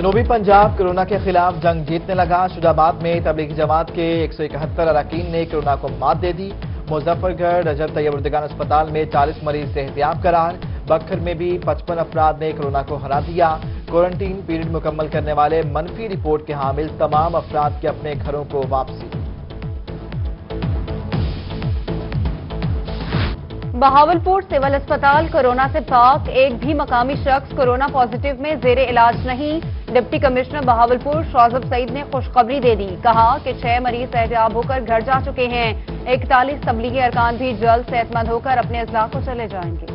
جنوبی پنجاب کورونا کے خلاف جنگ جیتنے لگا۔ شجاباد میں تبلیغی جماعت کے 171 اراکین نے کورونا کو مات دے دی۔ مظفر گڑھ رجب طیب اردگان اسپتال میں 40 مریض صحتیاب قرار۔ بکھر میں بھی 55 افراد نے کورونا کو ہرا دیا۔ کوارنٹین پیریڈ مکمل کرنے والے منفی رپورٹ کے حامل تمام افراد کے اپنے گھروں کو واپسی۔ بہاولپور سول اسپتال کورونا سے پاک، ایک بھی مقامی شخص کورونا پازیٹیو میں زیر علاج نہیں۔ ڈپٹی کمشنر بہاولپور شوذب سعید نے خوشخبری دے دی، کہا کہ 6 مریض صحتیاب ہو کر گھر جا چکے ہیں۔ 41 تبلیغی ارکان بھی جلد صحت مند ہو کر اپنے اضلاع کو چلے جائیں گے۔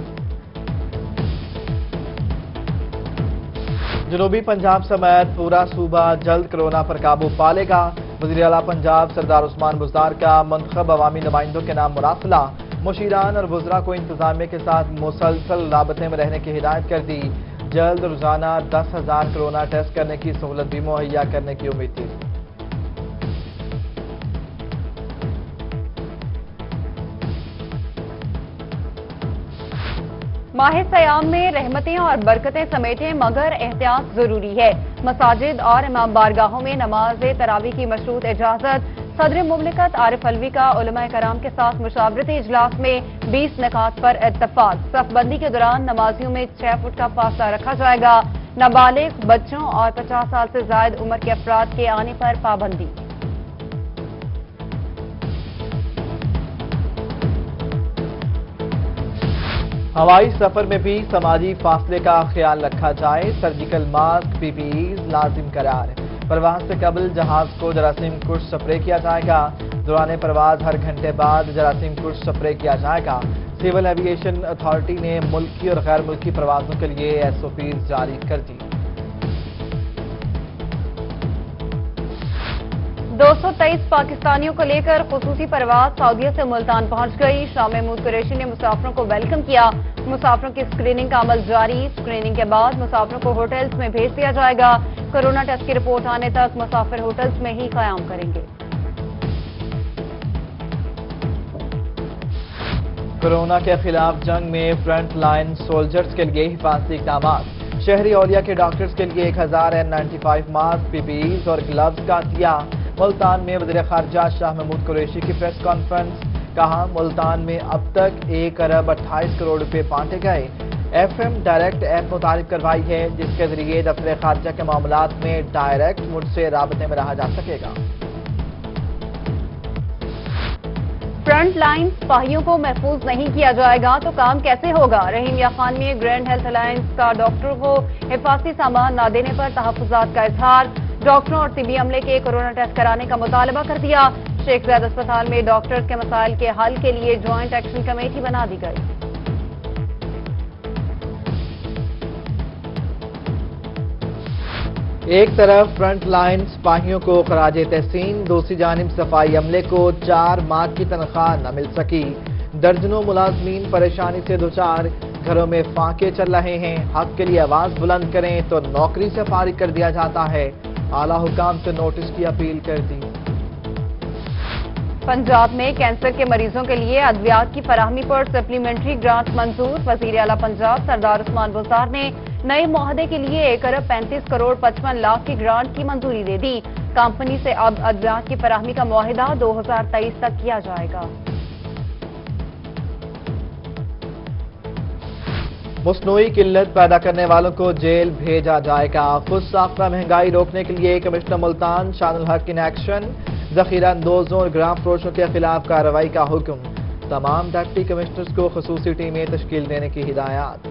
جنوبی پنجاب سمیت پورا صوبہ جلد کورونا پر قابو پا لے گا۔ وزیر اعلیٰ پنجاب سردار عثمان بزدار کا منتخب عوامی نمائندوں کے نام مراسلہ۔ مشیران اور وزراء کو انتظامیہ کے ساتھ مسلسل رابطے میں رہنے کی ہدایت کر دی۔ جلد روزانہ 10,000 کورونا ٹیسٹ کرنے کی سہولت بھی مہیا کرنے کی امید تھی۔ ماہ سیام میں رحمتیں اور برکتیں سمیٹیں مگر احتیاط ضروری ہے۔ مساجد اور امام بارگاہوں میں نماز تراویح کی مشروط اجازت۔ صدر مملکت عارف علوی کا علماء کرام کے ساتھ مشاورتی اجلاس میں 20 نکات پر اتفاق۔ صف بندی کے دوران نمازیوں میں 6 فٹ کا فاصلہ رکھا جائے گا۔ نابالغ بچوں اور 50 سال سے زائد عمر کے افراد کے آنے پر پابندی۔ ہوائی سفر میں بھی سماجی فاصلے کا خیال رکھا جائے۔ سرجیکل ماسک، پی پی ایز لازم قرار۔ پرواز سے قبل جہاز کو جراثیم کش سپرے کیا جائے گا۔ دوران پرواز ہر گھنٹے بعد جراثیم کش سپرے کیا جائے گا۔ سول ایوی ایشن اتھارٹی نے ملکی اور غیر ملکی پروازوں کے لیے SOPs جاری کر دی۔ 223 پاکستانیوں کو لے کر خصوصی پرواز سعودیہ سے ملتان پہنچ گئی۔ شاہ محمود قریشی نے مسافروں کو ویلکم کیا۔ مسافروں کی اسکریننگ کا عمل جاری۔ اسکریننگ کے بعد مسافروں کو ہوٹلز میں بھیج دیا جائے گا۔ کورونا ٹیسٹ کی رپورٹ آنے تک مسافر ہوٹلز میں ہی قیام کریں گے۔ کورونا کے خلاف جنگ میں فرنٹ لائن سولجرز کے لیے حفاظتی اقدامات۔ شہری اولیاء کے ڈاکٹرز کے لیے 1000 N95 ماسک، پی پی ایز اور گلوز کا عطیہ۔ ملتان میں وزیر خارجہ شاہ محمود قریشی کی پریس کانفرنس۔ کہا ملتان میں اب تک 1 ارب 28 کروڑ روپے بانٹے گئے۔ FM ڈائریکٹ ایپ متعارف کروائی ہے، جس کے ذریعے دفتر خارجہ کے معاملات میں ڈائریکٹ مجھ سے رابطے میں رہا جا سکے گا۔ فرنٹ لائن سپاہیوں کو محفوظ نہیں کیا جائے گا تو کام کیسے ہوگا؟ رحیم یا خان میں گرینڈ ہیلتھ الائنس کا ڈاکٹروں کو حفاظتی سامان نہ دینے پر تحفظات کا اظہار۔ ڈاکٹروں اور طبی عملے کے کورونا ٹیسٹ کرانے کا مطالبہ کر دیا۔ شیخ زاید اسپتال میں ڈاکٹرز کے مسائل کے حل کے لیے جوائنٹ ایکشن کمیٹی بنا دی گئی۔ ایک طرف فرنٹ لائن سپاہیوں کو خراج تحسین، دوسری جانب صفائی عملے کو 4 ماہ کی تنخواہ نہ مل سکی۔ درجنوں ملازمین پریشانی سے دوچار، گھروں میں فاقے چل رہے ہیں۔ حق کے لیے آواز بلند کریں تو نوکری سے فارغ کر دیا جاتا ہے۔ اعلیٰ حکام سے نوٹس کی اپیل کر دی۔ پنجاب میں کینسر کے مریضوں کے لیے ادویات کی فراہمی پر سپلیمنٹری گرانٹ منظور۔ وزیر اعلیٰ پنجاب سردار عثمان بزدار نے نئے معاہدے کے لیے 1 ارب 35 کروڑ 55 لاکھ کی گرانٹ کی منظوری دے دی۔ کمپنی سے اب ادویات کی فراہمی کا معاہدہ 2023 تک کیا جائے گا۔ مصنوعی قلت پیدا کرنے والوں کو جیل بھیجا جائے گا۔ خود ساختہ مہنگائی روکنے کے لیے کمشنر ملتان شان الحق ان ایکشن۔ ذخیرہ اندوزوں اور گرام فروشوں کے خلاف کارروائی کا حکم۔ تمام ڈپٹی کمشنرز کو خصوصی ٹیمیں تشکیل دینے کی ہدایات۔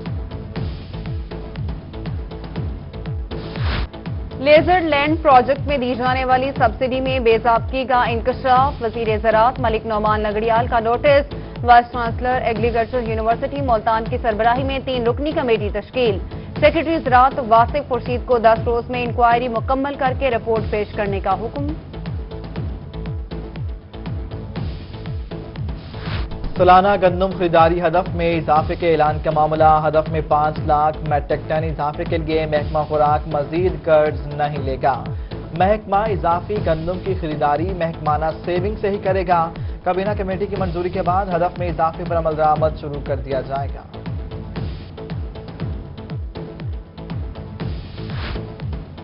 لیزر لینڈ پروجیکٹ میں دی جانے والی سبسڈی میں بے ضابطگی کا انکشاف۔ وزیر زراعت ملک نعمان لنگڑیال کا notice. Vice chancellor agriculture university Multan کی سربراہی میں 3 رکنی کمیٹی تشکیل۔ سیکرٹری زراعت واصف خورشید کو 10 روز میں انکوائری مکمل کر کے رپورٹ پیش کرنے کا حکم۔ سالانہ گندم خریداری ہدف میں اضافے کے اعلان کا معاملہ۔ ہدف میں 5 لاکھ میٹرک ٹن اضافے کے لیے محکمہ خوراک مزید قرض نہیں لے گا۔ محکمہ اضافی گندم کی خریداری محکمانہ سیونگ سے ہی کرے گا۔ کابینہ کمیٹی کی منظوری کے بعد ہدف میں اضافے پر عمل درآمد شروع کر دیا جائے گا۔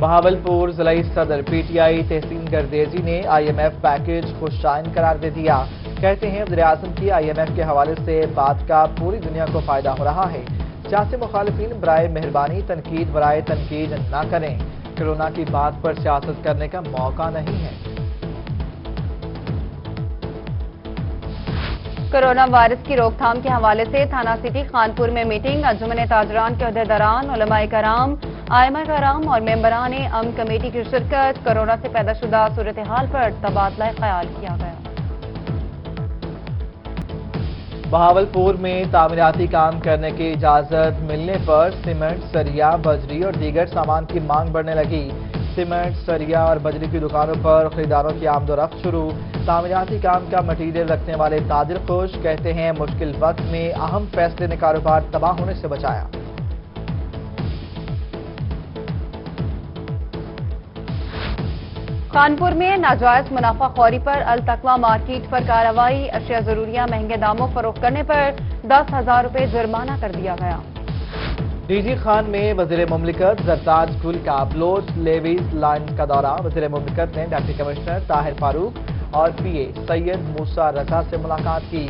بہاولپور ضلعی صدر پی ٹی آئی تحسین گردیزی نے آئی ایم ایف پیکیج خوشائن قرار دے دیا. کہتے ہیں وزیر اعظم کی آئی ایم ایف کے حوالے سے بات کا پوری دنیا کو فائدہ ہو رہا ہے. سیاسی مخالفین برائے مہربانی تنقید برائے تنقید نہ کریں. کورونا کی بات پر سیاست کرنے کا موقع نہیں ہے. کورونا وائرس کی روک تھام کے حوالے سے تھانہ سٹی خانپور میں میٹنگ. انجمن تاجران کے عہدیداران، علماء کرام، ائمہ کرام اور ممبران امن کمیٹی کی شرکت. کورونا سے پیدا شدہ صورتحال پر تبادلہ خیال کیا گیا. بہاولپور میں تعمیراتی کام کرنے کی اجازت ملنے پر سیمنٹ، سریا، بجری اور دیگر سامان کی مانگ بڑھنے لگی. سیمنٹ، سریا اور بجری کی دکانوں پر خریداروں کی آمد و رفت شروع. تعمیراتی کام کا مٹیریل رکھنے والے تاجر خوش. کہتے ہیں مشکل وقت میں اہم فیصلے نے کاروبار تباہ ہونے سے بچایا. کانپور میں ناجائز منافع خوری پر التقوی مارکیٹ پر کارروائی. اشیاء ضروریہ مہنگے داموں فروخت کرنے پر 10,000 روپے جرمانہ کر دیا گیا. ڈی جی خان میں وزیر مملکت زرتاج گل کا بلوچ لیویز لائن کا دورہ. وزیر مملکت نے ڈپٹی کمشنر طاہر فاروق اور پی اے سید موسیٰ رضا سے ملاقات کی.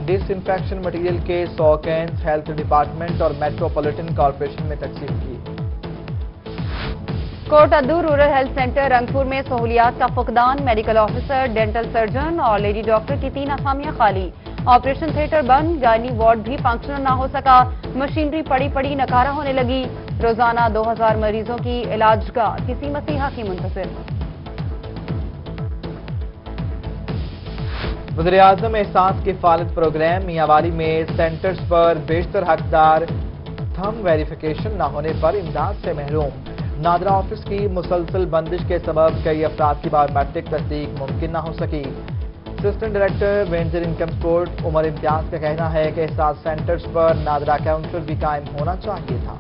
ڈس انفیکشن مٹیریل کے 100 کینز ہیلتھ ڈپارٹمنٹ اور میٹروپولیٹن کارپوریشن میں تقسیم کی. کوٹ ادو رورل ہیلتھ سینٹر رنگپور میں سہولیات کا فقدان. میڈیکل آفیسر، ڈینٹل سرجن اور لیڈی ڈاکٹر کی 3 اسامیاں خالی. آپریشن تھیٹر بند. گائنی وارڈ بھی فنکشنل نہ ہو سکا. مشینری پڑی نکارہ ہونے لگی. روزانہ 2000 مریضوں کی علاج کا کسی مسیحا کی منتظر. وزیر اعظم احساس کفالت پروگرام. میاں والی میں سینٹرز پر بیشتر حقدار تھم ویریفیکیشن نہ ہونے پر امداد سے محروم. نادرا آفس کی مسلسل بندش کے سبب کئی افراد کی بایو میٹرک تصدیق ممکن نہ ہو سکی. اسسٹنٹ ڈائریکٹر وینزر انکم سپورٹ عمر امتیاز کا کہنا ہے کہ احساس سینٹرز پر نادرا کاؤنٹر بھی قائم ہونا چاہیے تھا.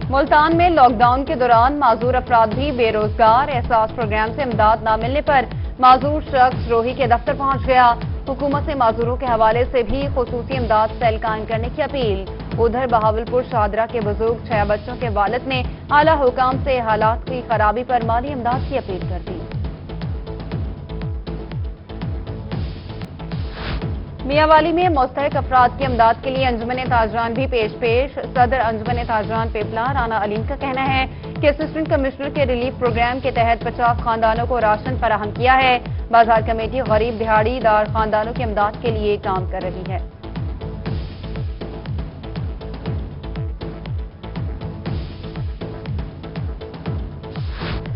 ملتان میں لاک ڈاؤن کے دوران معذور افراد بھی بے روزگار. احساس پروگرام سے امداد نہ ملنے پر معذور شخص روہی کے دفتر پہنچ گیا. حکومت سے معذوروں کے حوالے سے بھی خصوصی امداد سیل قائم کرنے کی اپیل. ادھر بہاولپور شاہدرہ کے بزرگ 6 بچوں کے والد نے اعلیٰ حکام سے حالات کی خرابی پر مالی امداد کی اپیل کر دی. میاں والی میں مستحق افراد کی امداد کے لیے انجمن تاجران بھی پیش. صدر انجمن تاجران پیپلا رانا علیم کا کہنا ہے کہ اسسٹنٹ کمشنر کے ریلیف پروگرام کے تحت 50 خاندانوں کو راشن فراہم کیا ہے. بازار کمیٹی غریب دہاڑی دار خاندانوں کی امداد کے لیے کام کر رہی ہے.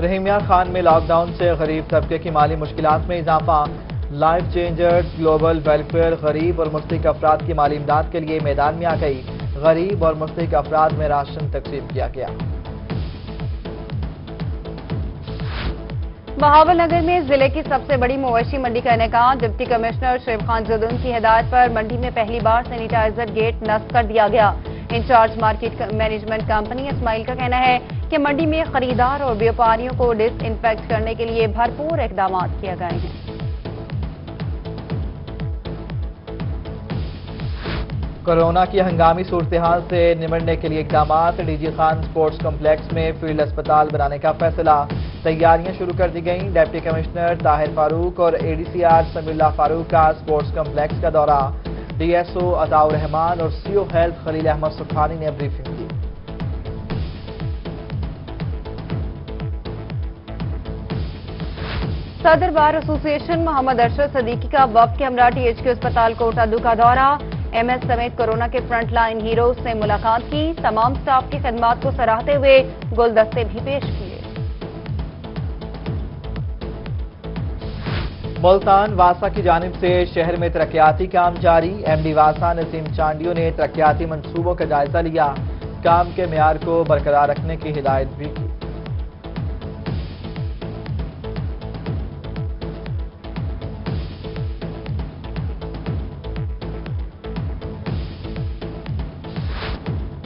رحیمیہ خان میں لاک ڈاؤن سے غریب طبقے کی مالی مشکلات میں اضافہ. لائف چینجرز گلوبل ویلفیئر غریب اور مستحق افراد کی مالی امداد کے لیے میدان میں آ گئی. غریب اور مستحق افراد میں راشن تقسیم کیا گیا. بہاول نگر میں ضلع کی سب سے بڑی مویشی منڈی کا انعقاد. ڈپٹی کمشنر شیو خان جدون کی ہدایت پر منڈی میں پہلی بار سینیٹائزر گیٹ نصب کر دیا گیا. انچارج مارکیٹ مینجمنٹ کمپنی اسماعیل کا کہنا ہے کہ منڈی میں خریدار اور بیوپاریوں کو ڈس انفیکٹ کرنے کے لیے بھرپور اقدامات کیے گئے ہیں. کورونا کی ہنگامی صورتحال سے نمٹنے کے لیے اقدامات. D G Khan sports complex میں فیلڈ اسپتال بنانے کا فیصلہ. تیاریاں شروع کر دی گئیں. ڈپٹی کمشنر طاہر فاروق اور اے ڈی سی آر سمیع اللہ فاروق کا سپورٹس کمپلیکس کا دورہ. ڈی ایس او عطاء الرحمان اور سی او ہیلتھ خلیل احمد سکھانی نے بریفنگ کی. صدر بار ایسوسی ایشن محمد ارشد صدیقی کا وفد کے ہمراہ ٹی ایچ کیو اسپتال کوٹ ادو کا دورہ. ایم ایس سمیت کورونا کے فرنٹ لائن ہیروز سے ملاقات کی. تمام سٹاف کی خدمات کو سراہتے ہوئے گلدستے بھی پیش کیے. ملتان واسا کی جانب سے شہر میں ترقیاتی کام جاری. ایم ڈی واسا نسیم چانڈیو نے ترقیاتی منصوبوں کا جائزہ لیا. کام کے معیار کو برقرار رکھنے کی ہدایت بھی کی.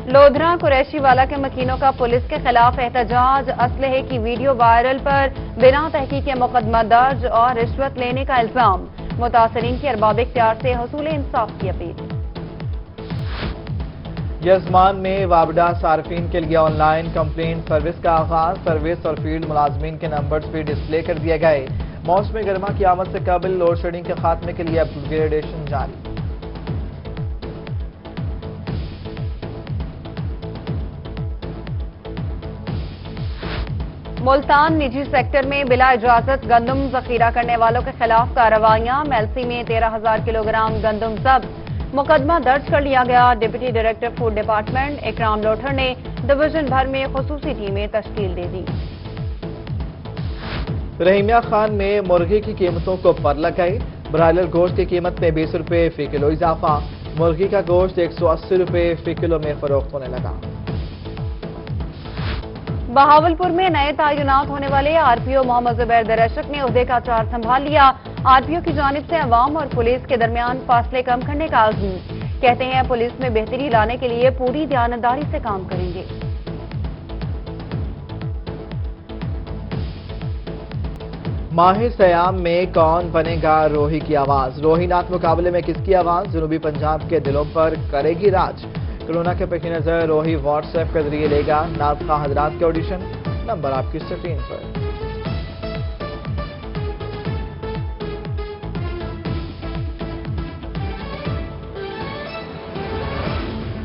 لودھرا قریشی والا کے مکینوں کا پولیس کے خلاف احتجاج. اسلحے کی ویڈیو وائرل پر بنا تحقیق مقدمہ درج اور رشوت لینے کا الزام. متاثرین کی ارباب اختیار سے حصول انصاف کی اپیل. یزمان میں وابڈا صارفین کے لیے آن لائن کمپلینٹ سروس کا آغاز، سروس اور فیلڈ ملازمین کے نمبرز بھی ڈسپلے کر دیے گئے۔ موسم گرما کی آمد سے قبل لوڈ شیڈنگ کے خاتمے کے لیے اپ گریڈیشن جاری۔ ملتان نجی سیکٹر میں بلا اجازت گندم ذخیرہ کرنے والوں کے خلاف کارروائیاں، میلسی میں 13,000 کلو گرام گندم ضبط، مقدمہ درج کر لیا گیا۔ ڈپٹی ڈائریکٹر فوڈ ڈپارٹمنٹ اکرام لوٹھر نے ڈویژن بھر میں خصوصی ٹیمیں تشکیل دے دی۔ رحیمیہ خان میں مرغی کی قیمتوں کو پر لگ گئی، برائلر گوشت کی قیمت میں 20 روپے فی کلو اضافہ، مرغی کا گوشت 180 روپے فی کلو میں فروخت ہونے لگا۔ بہاولپور میں نئے تعینات ہونے والے آر پی او محمد زبیر درشک نے عہدے کا چارج سنبھال لیا۔ آر پی او کی جانب سے عوام اور پولیس کے درمیان فاصلے کم کرنے کا عزم، کہتے ہیں پولیس میں بہتری لانے کے لیے پوری دیانتداری سے کام کریں گے۔ ماہ سیام میں کون بنے گا روہی کی آواز، روہی نات مقابلے میں کس کی آواز جنوبی پنجاب کے دلوں پر کرے گی راج۔ کورونا کے پیش نظر روہی واٹس ایپ کے ذریعے لے گا ناطقہ حضرات کے آڈیشن، نمبر آپ کی سکرین پر۔